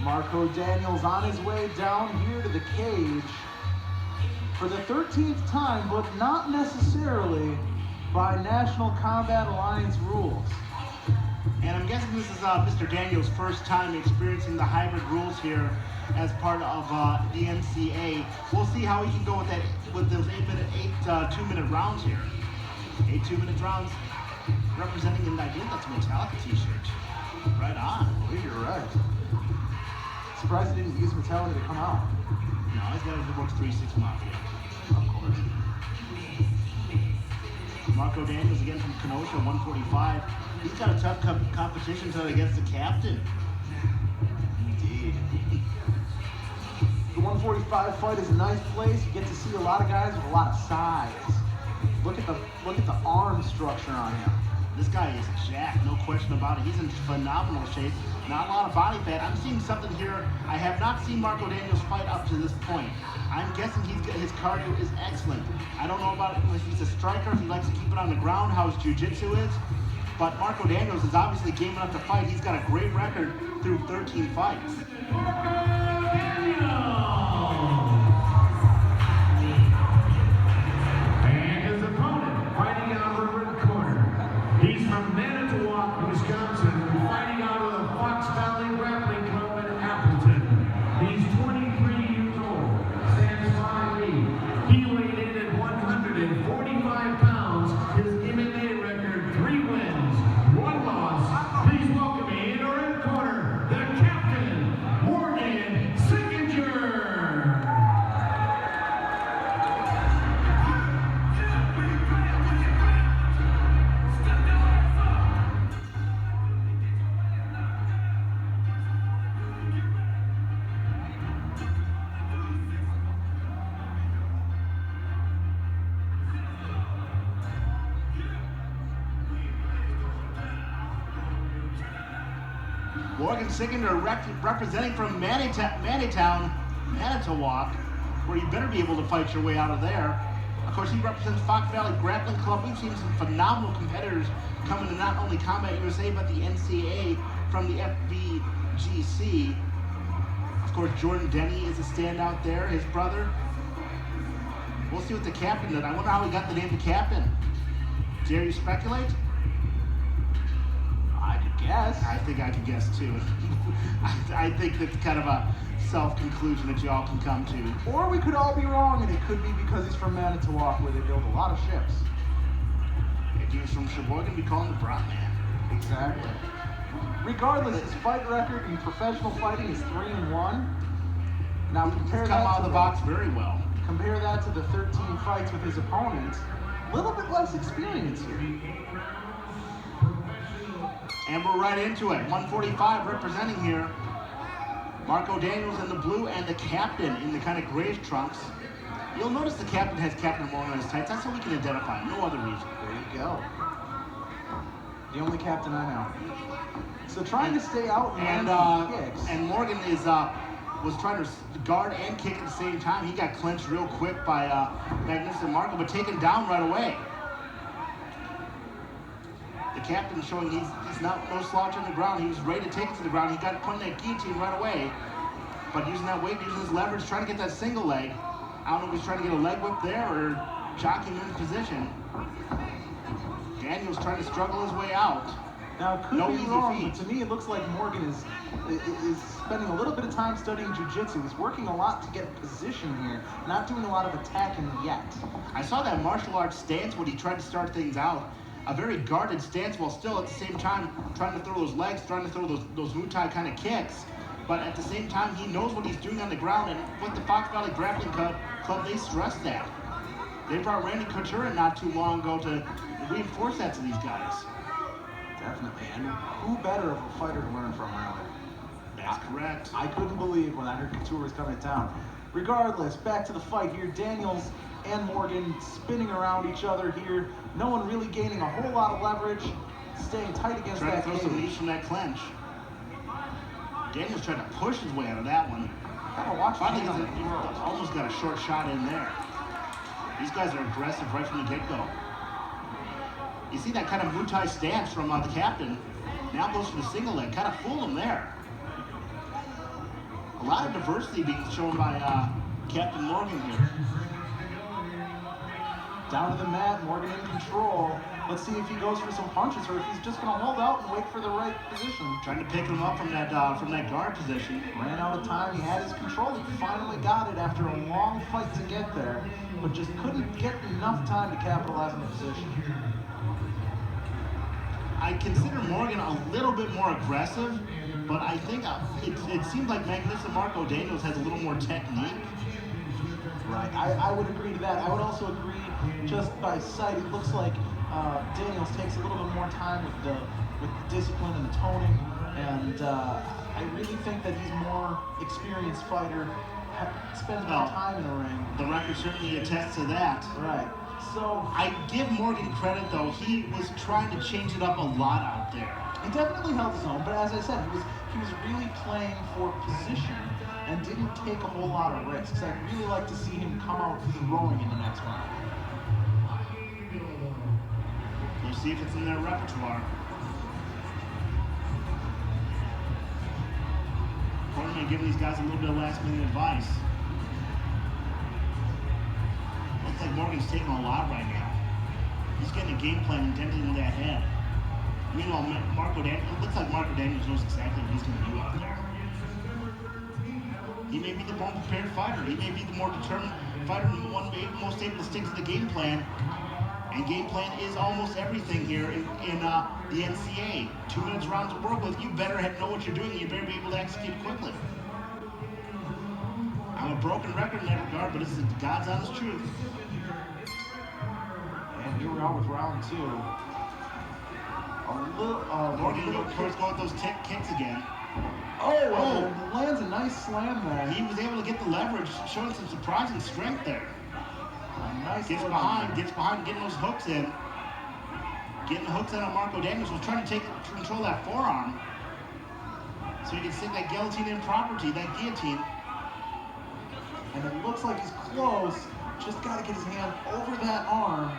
Marco Daniels on his way down here to the cage for the 13th time, but not necessarily by National Combat Alliance rules. And I'm guessing this is Mr. Daniels' first time experiencing the hybrid rules here as part of the NCA. We'll see how he can go with those 8 2-minute rounds here. 8 2-minute rounds representing, and I think that's a Metallica t-shirt. Right on. I believe you're right. Surprised he didn't use Metallica to come out. No, he's got to work 3-6 Mafia. Of course. Marco Daniels again from Kenosha, 145. He's got a tough competition tonight against the captain. Indeed. The 145 fight is a nice place. You get to see a lot of guys with a lot of size. Look at the arm structure on him. This guy is jacked, no question about it. He's in phenomenal shape. Not a lot of body fat. I'm seeing something here. I have not seen Marco Daniels fight up to this point. I'm guessing his cardio is excellent. I don't know about if he's a striker, if he likes to keep it on the ground, how his jiu-jitsu is. But Marco Daniels is obviously game enough to fight. He's got a great record through 13 fights. And his opponent fighting out of the red corner. He's from Manitowoc, Wisconsin, fighting out of the Fox Valley Grappling Club in Appleton. He's 23 years old, stands 5'8". He weighed in at 145 pounds. His MMA record, 3 wins, 1 loss. Please welcome me in the red corner, the captain, Sickinger. Morgan Sickinger representing from Manitowoc, where you better be able to fight your way out of there. Of course, he represents Fox Valley Grappling Club. We've seen some phenomenal competitors coming to not only Combat USA, but the NCAA from the FVGC. Of course, Jordan Denny is a standout there, his brother. We'll see what the captain did. I wonder how he got the name the captain. Dare you speculate? I could guess. I think I could guess too. I think that's kind of a self-conclusion that you all can come to. Or we could all be wrong, and it could be because he's from Manitowoc, where they build a lot of ships. If he was from Sheboygan, we call him the Brown Man. Exactly. Regardless, his fight record in professional fighting is 3-1. Now compare He's that come out to of the box very well. Compare that to the 13 fights with his opponents. A little bit less experience here. And we're right into it. 145 representing here. Marco Daniels in the blue and the captain in the kind of grayish trunks. You'll notice the captain has Captain Morgan on his tights. That's how we can identify him. No other reason. There you go. The only captain I know. So trying to stay out and kicks. And Morgan is was trying to guard and kick at the same time. He got clinched real quick by Magnificent Marco, but taken down right away. The captain showing he's not no slouch on the ground. He was ready to take it to the ground. He got put in that guillotine right away. But using that weight, using his leverage, trying to get that single leg. I don't know if he's trying to get a leg whip there or jockeying him in position. Daniels trying to struggle his way out. Now, could no be easy wrong, feat. but to me it looks like Morgan is spending a little bit of time studying jiu-jitsu. He's working a lot to get position here, not doing a lot of attacking yet. I saw that martial arts stance when he tried to start things out. A very guarded stance while still at the same time trying to throw those legs, trying to throw those Muay Thai kind of kicks. But at the same time, he knows what he's doing on the ground, and with the Fox Valley Grappling Club, they stress that. They brought Randy Couture in not too long ago to reinforce that to these guys. Definitely, and who better of a fighter to learn from, really? That's correct. I couldn't believe when I heard Couture was coming to town. Regardless, back to the fight here. Daniels and Morgan spinning around each other here. No one really gaining a whole lot of leverage, staying tight against Trying that to throw some knees from that clinch. Daniels trying to push his way out of that one. Gotta watch Finally, his hand on the throat. almost got a short shot in there. These guys are aggressive right from the get-go. You see that kind of Muay Thai stance from the captain. Now goes for the single leg. Kind of fool him there. A lot of diversity being shown by Captain Morgan here. Down to the mat, Morgan in control. Let's see if he goes for some punches or if he's just going to hold out and wait for the right position. Trying to pick him up from that guard position. Ran out of time. He had his control. He finally got it after a long fight to get there, but just couldn't get enough time to capitalize on the position. I consider Morgan a little bit more aggressive, but I think it seems like Magnificent Marco Daniels has a little more technique. Right, I would agree to that. I would also agree, just by sight, it looks like Daniels takes a little bit more time with the discipline and the toning, and I really think that he's a more experienced fighter, spends more time in the ring. The record certainly attests to that. Right. So I give Morgan credit, though. He was trying to change it up a lot out there. He definitely held his own, but as I said, he was really playing for position and didn't take a whole lot of risks. I'd really like to see him come out throwing in the next round. We'll see if it's in their repertoire. Courtney giving these guys a little bit of last-minute advice. Looks like Morgan's taking a lot right now. He's getting a game plan intended in that head. Meanwhile, it looks like Marco Daniels knows exactly what he's going to do out there. He may be the more prepared fighter. He may be the more determined fighter, and the one most able to stick to the game plan. And game plan is almost everything here in the NCAA. 2 minutes rounds to work with. You better know what you're doing, and you better be able to execute quickly. I'm a broken record in that regard, but this is God's honest truth. And here we are with round 2. Morgan, of course, going with those kicks again. Oh, lands a nice slam there. He was able to get the leverage, showing some surprising strength there. Nice gets behind, getting those hooks in. Getting the hooks in on Marco Daniels. Was trying to control that forearm, so he can stick that guillotine in property, that guillotine. And it looks like he's close. Just got to get his hand over that arm.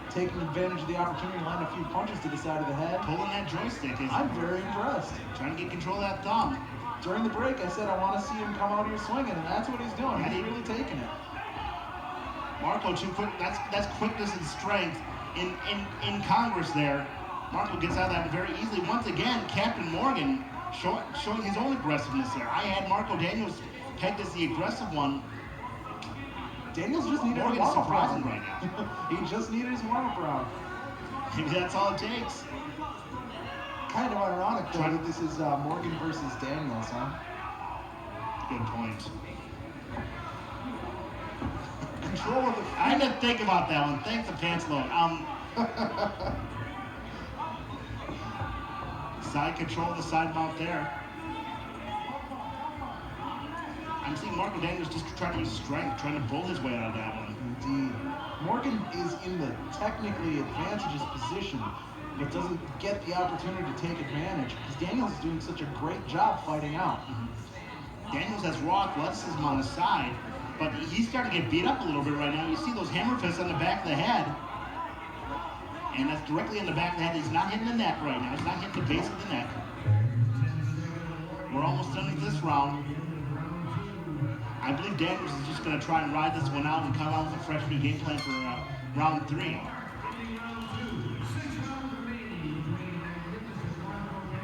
Taking advantage of the opportunity to land a few punches to the side of the head. Pulling that joystick. I'm very impressed. Trying to get control of that thumb. During the break, I said I want to see him come out here swinging, and that's what he's doing. He's really taking it. Marco, too quick. That's quickness and strength in Congress there. Marco gets out of that very easily. Once again, Captain Morgan showing his own aggressiveness there. I had Marco Daniels pegged as the aggressive one. Daniels just needed Morgan's a warm-up surprising round. right now. He just needed his warm-up round. Maybe that's all it takes. Kind of ironic, though, that this is Morgan versus Daniels, huh? Good point. Control of the feet. I didn't think about that one. Thanks, the pants load. Side control of the side mount there. I'm seeing Marco Daniels just trying to use strength, trying to bull his way out of that one. Indeed. Morgan is in the technically advantageous position, but doesn't get the opportunity to take advantage because Daniels is doing such a great job fighting out. Daniels has raw athleticism on his side, but he's starting to get beat up a little bit right now. You see those hammer fists on the back of the head, and that's directly in the back of the head. He's not hitting the neck right now. He's not hitting the base of the neck. We're almost done with this round. I believe Daniels is just going to try and ride this one out and come out with a fresh new game plan for round 3.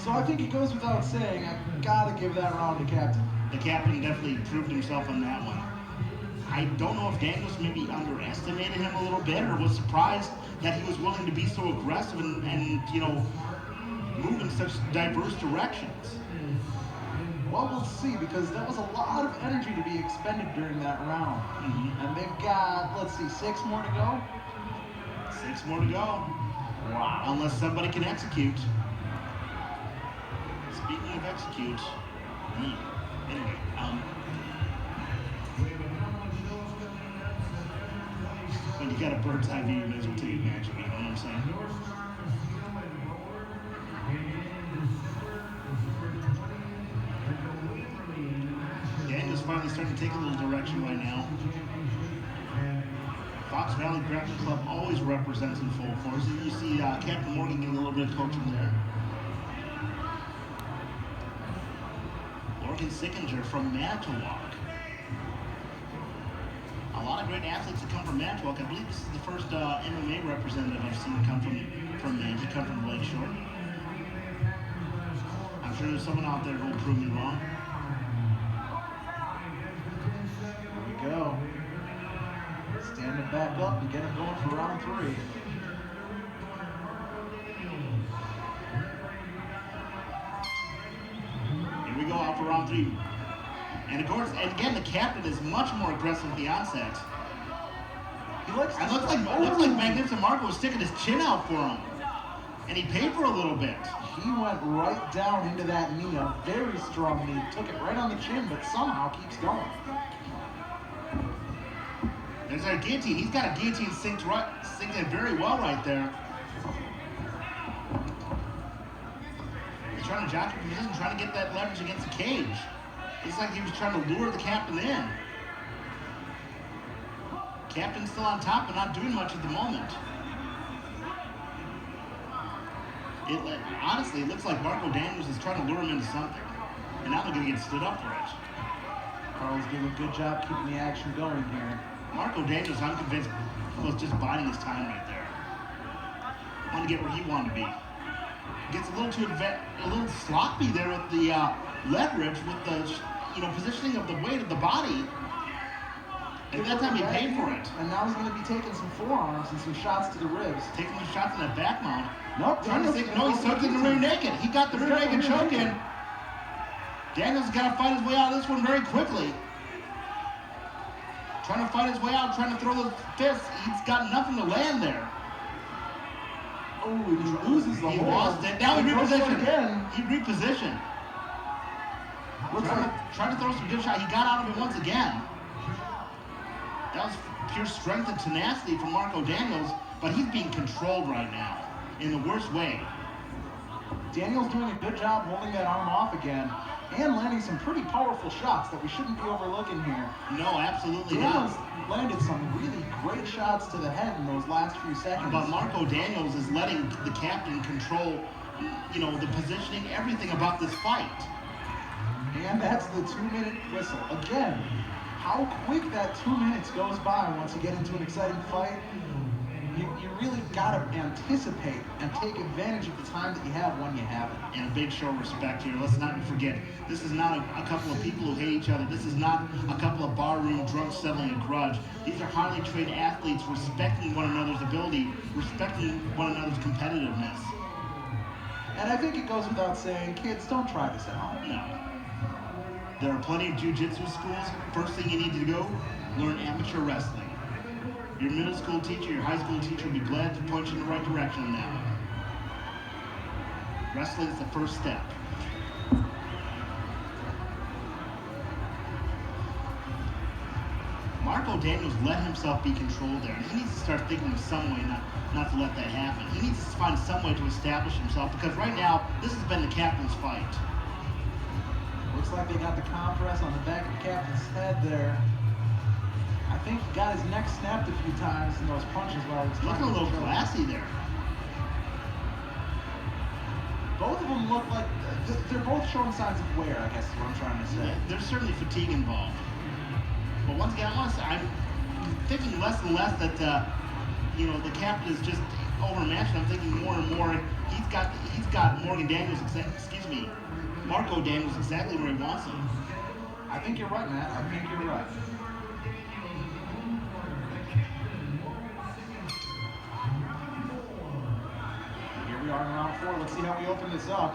So I think it goes without saying, I gotta give that round to Captain. The captain definitely proved himself on that one. I don't know if Daniels maybe underestimated him a little bit or was surprised that he was willing to be so aggressive and you know, move in such diverse directions. Well, we'll see, because there was a lot of energy to be expended during that round. And they've got, let's see, 6 more to go? 6 more to go. Wow. Unless somebody can execute. Speaking of execute, anyway, when you got a bird's eye view, you may as well take advantage of it, you know what I'm saying? Daniel's finally starting to take a little direction right now. Fox Valley Grappling Club always represents in full force. You see Captain Morgan getting a little bit of coaching there. Morgan Sickinger from Manitowoc. A lot of great athletes that come from Manitowoc. I believe this is the first MMA representative I've seen come from Maine. He come from Lakeshore. I'm sure there's someone out there who will prove me wrong. Here we go. Stand him back up and get him going for round 3. Here we go out for round 3. And of course, and again, the captain is much more aggressive at the onset. He likes to It looks like Magnificent Marco was sticking his chin out for him. And he paid for a little bit. He went right down into that knee, a very strong knee. Took it right on the chin, but somehow keeps going. There's our guillotine. He's got a guillotine synced in very well right there. He's trying to jockey for position, trying to get that leverage against the cage. It's like he was trying to lure the captain in. Captain's still on top, but not doing much at the moment. Honestly, it looks like Marco Daniels is trying to lure him into something. And now they're going to get stood up for it. Carl's doing a good job keeping the action going here. Marco Daniels, I'm convinced, was just biding his time right there. Wanted to get where he wanted to be. Gets a little sloppy there with the leverage, with the positioning of the weight of the body. And that time he paid for it. And now he's going to be taking some forearms and some shots to the ribs. Taking some shots in that back mount. Nope. He's choking the rear naked. He got the rear naked choke in. Daniels got to fight his way out of this one very quickly. Trying to fight his way out, trying to throw the fists. He's got nothing to land there. Oh, and he loses the hold. He lost it. Now he repositioned. Again. He repositioned. Trying to throw some good shot. He got out of it once again. That was pure strength and tenacity from Marco Daniels, but he's being controlled right now in the worst way. Daniels doing a good job holding that arm off again and landing some pretty powerful shots that we shouldn't be overlooking here. No, absolutely Daniels not. landed some really great shots to the head in those last few seconds. But Marco Daniels is letting the captain control, the positioning, everything about this fight. And that's the 2-minute whistle. Again, how quick that 2 minutes goes by once you get into an exciting fight. You really got to anticipate and take advantage of the time that you have when you have it. And a big show of respect here. Let's not forget, this is not a couple of people who hate each other. This is not a couple of barroom drunks settling a grudge. These are highly trained athletes respecting one another's ability, respecting one another's competitiveness. And I think it goes without saying, kids, don't try this at home. No. There are plenty of jiu-jitsu schools. First thing you need to go, learn amateur wrestling. Your middle school teacher, your high school teacher will be glad to point you in the right direction on that. Wrestling is the first step. Marco Daniels let himself be controlled there, and he needs to start thinking of some way not to let that happen. He needs to find some way to establish himself, because right now, this has been the captain's fight. Looks like they got the compress on the back of the captain's head there. I think he got his neck snapped a few times in those punches while he was Looking a little classy there. Both of them look like they're both showing signs of wear, I guess is what I'm trying to say. Yeah, there's certainly fatigue involved. But once again, I'm thinking less and less that the captain is just overmatched. I'm thinking more and more he's got Marco Daniels exactly where he wants him. I think you're right, Matt. I think you're right. Here we are in round 4. Let's see how we open this up.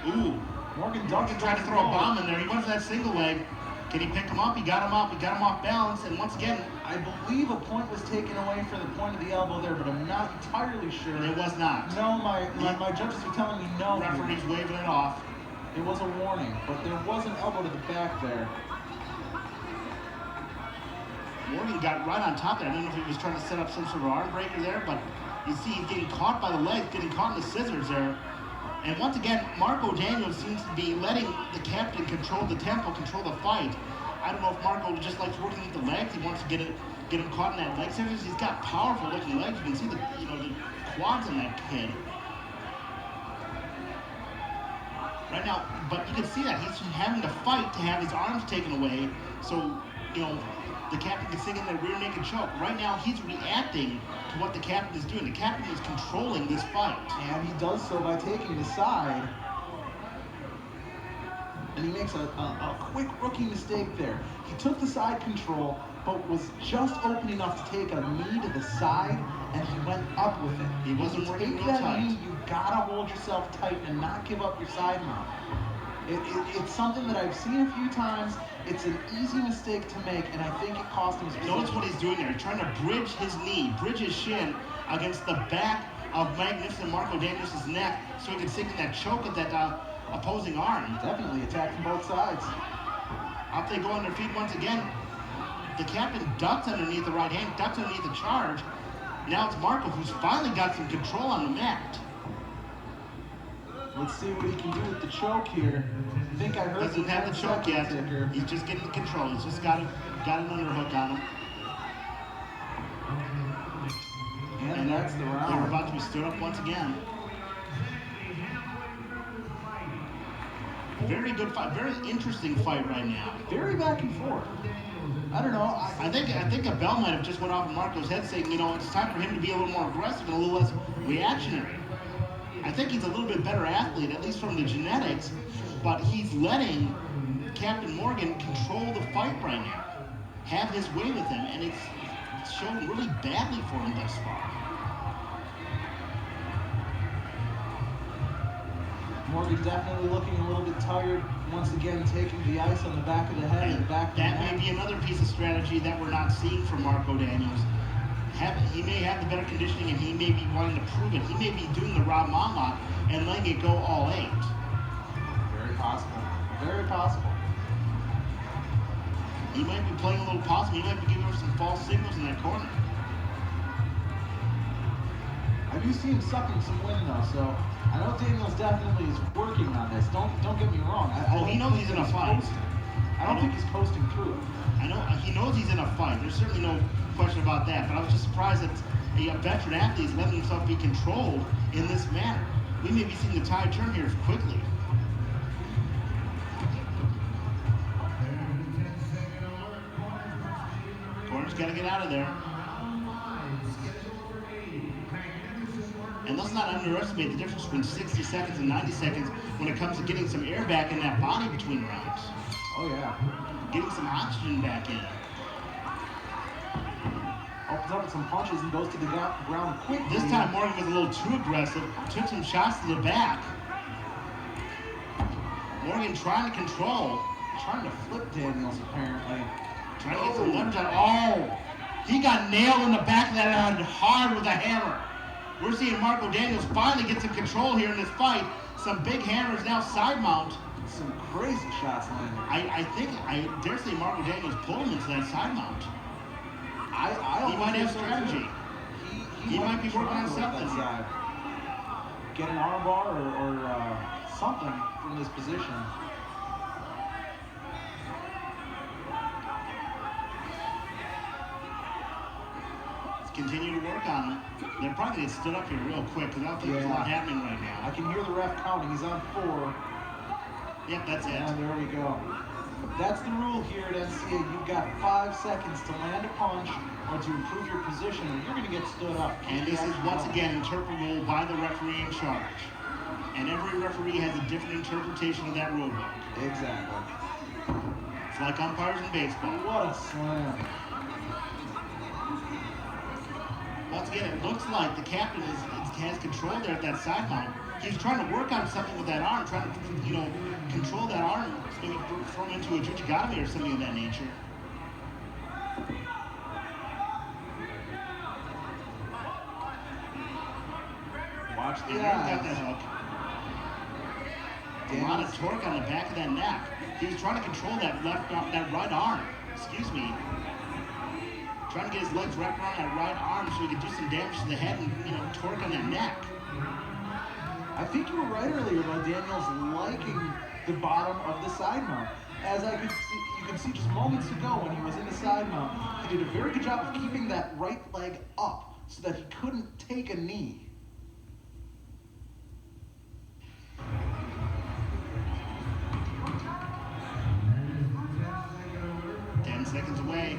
Ooh. Morgan tried to throw a bomb in there. He went for that single leg. Can he pick him up? He got him up. He got him off balance. And once again, I believe a point was taken away for the point of the elbow there, but I'm not entirely sure. It was not. No, my judges are telling me no. The referee's waving it off. It was a warning, but there was an elbow to the back there. Morgan got right on top there. I don't know if he was trying to set up some sort of arm breaker there, but you see he's getting caught by the legs, getting caught in the scissors there. And once again, Marco Daniels seems to be letting the captain control the tempo, control the fight. I don't know if Marco just likes working with the legs. He wants to get him caught in that leg scissors. He's got powerful looking legs. You can see the quads in that kid. right now, but you can see that he's having to fight to have his arms taken away, so, you know, the captain can sink in their rear naked choke. Right now, he's reacting to what the captain is doing. The captain is controlling this fight. And he does so by taking the side. And he makes a quick rookie mistake there. He took the side control, but was just open enough to take a knee to the side, and he went up with it. He wasn't When working you take real that tight. knee, you gotta hold yourself tight and not give up your side mount. It's something that I've seen a few times. It's an easy mistake to make, and I think it cost him his position. Notice what he's doing there. He's trying to bridge his knee, bridge his shin against the back of magnificent Marco Daniels' neck so he can sink in that choke at that opposing arm. Definitely attacked from both sides. Up they go on their feet once again. The captain ducks underneath the right hand, ducks underneath the charge. Now it's Marco who's finally got some control on the mat. Let's see what he can do with the choke here. I think I heard Doesn't have the choke yet. Ticker. He's just getting the control. He's just got an underhook on him. And that's the They're round. about to be stood up once again. Very good fight. Very interesting fight right now. Very back and forth. I don't know. I think a bell might have just went off in Marco's head saying, you know, it's time for him to be a little more aggressive and a little less reactionary. I think he's a little bit better athlete, at least from the genetics, but he's letting Captain Morgan control the fight right now, have his way with him, and it's shown really badly for him thus far. Morgan definitely looking a little bit tired. Once again, taking the ice on the back of the head and the back of the That neck. may be another piece of strategy that we're not seeing from Marco Daniels. He may have the better conditioning and he may be wanting to prove it. He may be doing the Rob Monmouth and letting it go all eight. Very possible. Very possible. He might be playing a little possum. He might be giving her some false signals in that corner. I do see him sucking some wind though, so I know Daniels definitely is working on this. Don't get me wrong. He knows he's in a fight. I don't think he's coasting through it. I know he knows he's in a fight. There's certainly no question about that. But I was just surprised that a veteran athlete is letting himself be controlled in this manner. We may be seeing the tide turn here quickly. Corner's got to get out of there. And let's not underestimate the difference between 60 seconds and 90 seconds when it comes to getting some air back in that body between rounds. Oh yeah. Getting some oxygen back in. Opens up with some punches and goes to the ground quickly. This time Morgan was a little too aggressive, took some shots to the back. Morgan trying to control. Trying to flip Daniels apparently. Trying to get some leverage on. Oh! He got nailed in the back of that head hard with a hammer. We're seeing Marco Daniels finally get some control here in this fight. Some big hammers now side mount. Some crazy shots landed. I dare say Marco Daniels pulled him into that side mount. He might have strategy. He might be working on something. Get an armbar or something from this position. Let's continue to work on it. They're probably going to get stood up here real quick because I don't think there's a lot happening right now. I can hear the ref counting. He's on 4. Yep, that's it. And there we go. That's the rule here at NCA. You've got 5 seconds to land a punch or to improve your position, or you're going to get stood up. And this is once again interpretable by the referee in charge. And every referee has a different interpretation of that rule book. Exactly. It's like umpires in baseball. What a slam. Once again, it looks like the captain has control there at that side mount. He's trying to work on something with that arm, trying to, control that arm, maybe throw him into a jujigami or something of that nature. Watch the Got eyes. that hook. A lot of torque on the back of that neck. He was trying to control that right arm. Excuse me. Trying to get his legs wrapped around that right arm so he could do some damage to the head and, torque on that neck. I think you were right earlier about Daniels liking the bottom of the side mount. As you can see just moments ago when he was in the side mount, he did a very good job of keeping that right leg up so that he couldn't take a knee. seconds away.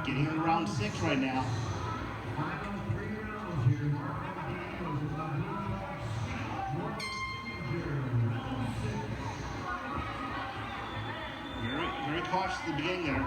Getting into round 6 right now. Very cautious at the beginning there.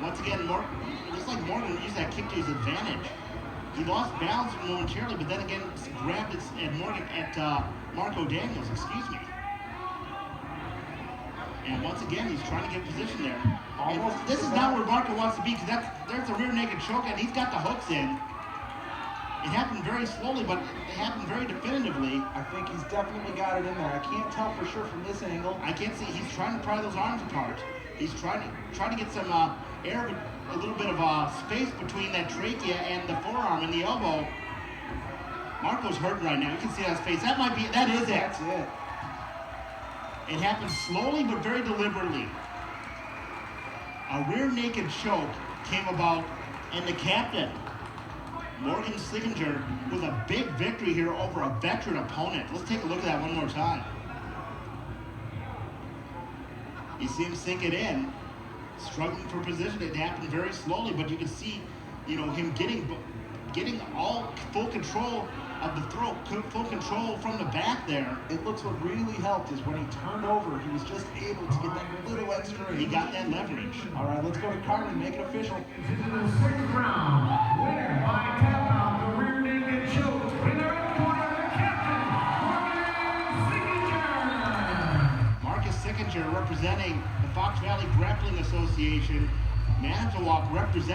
Once again, just like Morgan used that kick to his advantage. He lost balance momentarily, but then again grabbed it at Marco Daniels, excuse me. And once again, he's trying to get position there. And this is not where Marco wants to be, because there's a rear naked choke, and he's got the hooks in. It happened very slowly, but it happened very definitively. I think he's definitely got it in there. I can't tell for sure from this angle. I can't see. He's trying to pry those arms apart. He's trying to get some air, a little bit of space between that trachea and the forearm and the elbow. Marco's hurting right now. You can see on his face. That is it. That's it. It happened slowly but very deliberately. A rear naked choke came about, and the captain, Morgan Sickinger, with a big victory here over a veteran opponent. Let's take a look at that one more time. You see him sink it in, struggling for position. It happened very slowly, but you can see, him getting all full control of the throat, full control from the back there. It looks what really helped is when he turned over, he was just able to get that little extra. He got that leverage. All right, let's go to Carmen, make it official. Into the 6th round, winner by tap out, the rear naked choke. In the red corner, the captain, Marcus Sickinger representing the Fox Valley Grappling Association. Manitowoc representing